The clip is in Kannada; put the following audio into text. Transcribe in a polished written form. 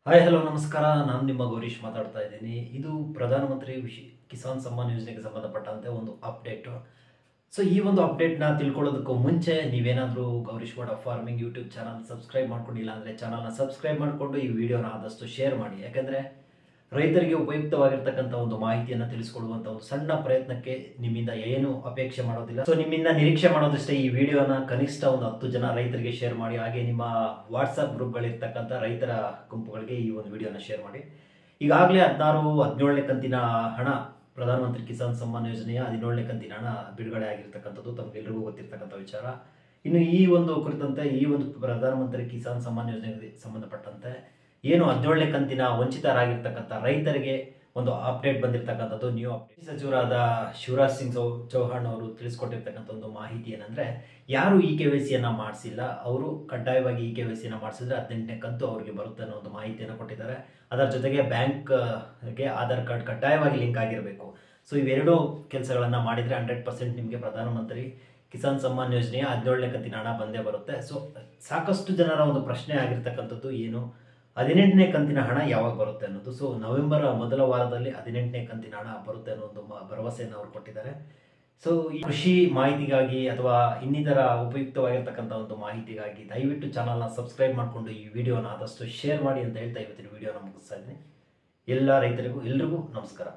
ಹಾಯ್ ಹಲೋ ನಮಸ್ಕಾರ. ನಾನು ನಿಮ್ಮ ಗೌರೀಶ್ ಮಾತಾಡ್ತಾ ಇದ್ದೀನಿ. ಇದು ಪ್ರಧಾನಮಂತ್ರಿ ಕಿಸಾನ್ ಸಮ್ಮಾನ್ ಯೋಜನೆಗೆ ಸಂಬಂಧಪಟ್ಟಂತೆ ಒಂದು ಅಪ್ಡೇಟು. ಸೊ ಈ ಒಂದು ಅಪ್ಡೇಟ್ನ ತಿಳ್ಕೊಳ್ಳೋದಕ್ಕೂ ಮುಂಚೆ ನೀವೇನಾದರೂ Gourish word of farming YouTube channel subscribe ಮಾಡ್ಕೊಂಡಿಲ್ಲ ಅಂದರೆ ಚಾನಲ್ನ ಸಬ್ಸ್ಕ್ರೈಬ್ ಮಾಡಿಕೊಂಡು ಈ ವಿಡಿಯೋನ ಆದಷ್ಟು ಶೇರ್ ಮಾಡಿ. ಯಾಕೆಂದರೆ ರೈತರಿಗೆ ಉಪಯುಕ್ತವಾಗಿರ್ತಕ್ಕಂಥ ಒಂದು ಮಾಹಿತಿಯನ್ನು ತಿಳಿಸ್ಕೊಡುವಂಥ ಒಂದು ಸಣ್ಣ ಪ್ರಯತ್ನಕ್ಕೆ ನಿಮ್ಮಿಂದ ಏನು ಅಪೇಕ್ಷೆ ಮಾಡೋದಿಲ್ಲ. ಸೊ ನಿಮ್ಮಿಂದ ನಿರೀಕ್ಷೆ ಮಾಡೋದಷ್ಟೇ ಈ ವಿಡಿಯೋನ ಕನಿಷ್ಠ ಒಂದು 10 ಜನ ರೈತರಿಗೆ ಶೇರ್ ಮಾಡಿ. ಹಾಗೆ ನಿಮ್ಮ ವಾಟ್ಸಪ್ ಗ್ರೂಪ್ಗಳಿರ್ತಕ್ಕಂಥ ರೈತರ ಗುಂಪುಗಳಿಗೆ ಈ ಒಂದು ವಿಡಿಯೋನ ಶೇರ್ ಮಾಡಿ. ಈಗಾಗಲೇ 17ನೇ ಕಂತಿನ ಹಣ, ಪ್ರಧಾನಮಂತ್ರಿ ಕಿಸಾನ್ ಸಮ್ಮಾನ್ ಯೋಜನೆಯ 17ನೇ ಕಂತಿನ ಹಣ ಬಿಡುಗಡೆ ಆಗಿರ್ತಕ್ಕಂಥದ್ದು ತಮಗೆಲ್ಲರಿಗೂ ಗೊತ್ತಿರ್ತಕ್ಕಂಥ ವಿಚಾರ. ಇನ್ನು ಈ ಒಂದು ಕುರಿತಂತೆ ಈ ಒಂದು ಪ್ರಧಾನಮಂತ್ರಿ ಕಿಸಾನ್ ಸಮ್ಮಾನ್ ಯೋಜನೆಗೆ ಸಂಬಂಧಪಟ್ಟಂತೆ ಏನು 17ನೇ ಕಂತಿನ ವಂಚಿತರಾಗಿರ್ತಕ್ಕಂಥ ರೈತರಿಗೆ ಒಂದು ಅಪ್ಡೇಟ್ ಬಂದಿರತಕ್ಕಂಥದ್ದು ನ್ಯೂ ಅಪ್ಡೇಟ್. ಸಚಿವರಾದ ಶಿವರಾಜ್ ಸಿಂಗ್ ಚೌಹಾಣ್ ಅವರು ತಿಳಿಸ್ಕೊಟ್ಟಿರ್ತಕ್ಕಂಥ ಒಂದು ಮಾಹಿತಿ ಏನಂದ್ರೆ, ಯಾರು KYC ಮಾಡಿಸಿಲ್ಲ ಅವರು ಕಡ್ಡಾಯವಾಗಿ KYC ಮಾಡಿಸಿದ್ರೆ 18ನೇ ಕಂತು ಅವರಿಗೆ ಬರುತ್ತೆ ಅನ್ನೋ ಒಂದು ಮಾಹಿತಿಯನ್ನು ಕೊಟ್ಟಿದ್ದಾರೆ. ಅದರ ಜೊತೆಗೆ ಬ್ಯಾಂಕ್ಗೆ ಆಧಾರ್ ಕಾರ್ಡ್ ಕಡ್ಡಾಯವಾಗಿ ಲಿಂಕ್ ಆಗಿರಬೇಕು. ಸೊ ಇವೆರಡೂ ಕೆಲಸಗಳನ್ನು ಮಾಡಿದರೆ 100% ನಿಮಗೆ ಪ್ರಧಾನಮಂತ್ರಿ ಕಿಸಾನ್ ಸಮ್ಮಾನ್ ಯೋಜನೆಯ 17ನೇ ಕಂತಿನ ಹಣ ಬಂದೇ ಬರುತ್ತೆ. ಸೊ ಸಾಕಷ್ಟು ಜನರ ಒಂದು ಪ್ರಶ್ನೆ ಆಗಿರ್ತಕ್ಕಂಥದ್ದು ಏನು, 18ನೇ ಕಂತಿನ ಹಣ ಯಾವಾಗ ಬರುತ್ತೆ ಅನ್ನೋದು. ಸೊ ನವೆಂಬರ್ ಮೊದಲ ವಾರದಲ್ಲಿ 18ನೇ ಕಂತಿನ ಹಣ ಬರುತ್ತೆ ಅನ್ನೋ ಒಂದು ಭರವಸೆಯನ್ನು ಅವರು ಕೊಟ್ಟಿದ್ದಾರೆ. ಸೊ ಈ ಕೃಷಿ ಮಾಹಿತಿಗಾಗಿ ಅಥವಾ ಇನ್ನಿತರ ಉಪಯುಕ್ತವಾಗಿರ್ತಕ್ಕಂಥ ಒಂದು ಮಾಹಿತಿಗಾಗಿ ದಯವಿಟ್ಟು ಚಾನಲ್ನ ಸಬ್ಸ್ಕ್ರೈಬ್ ಮಾಡಿಕೊಂಡು ಈ ವಿಡಿಯೋನ ಆದಷ್ಟು ಶೇರ್ ಮಾಡಿ ಅಂತ ಹೇಳ್ತಾ ಇವತ್ತಿನ ವಿಡಿಯೋನ ಮುಗಿಸ್ತಾ ಇದ್ದೀನಿ. ಎಲ್ಲ ರೈತರಿಗೂ ಎಲ್ರಿಗೂ ನಮಸ್ಕಾರ.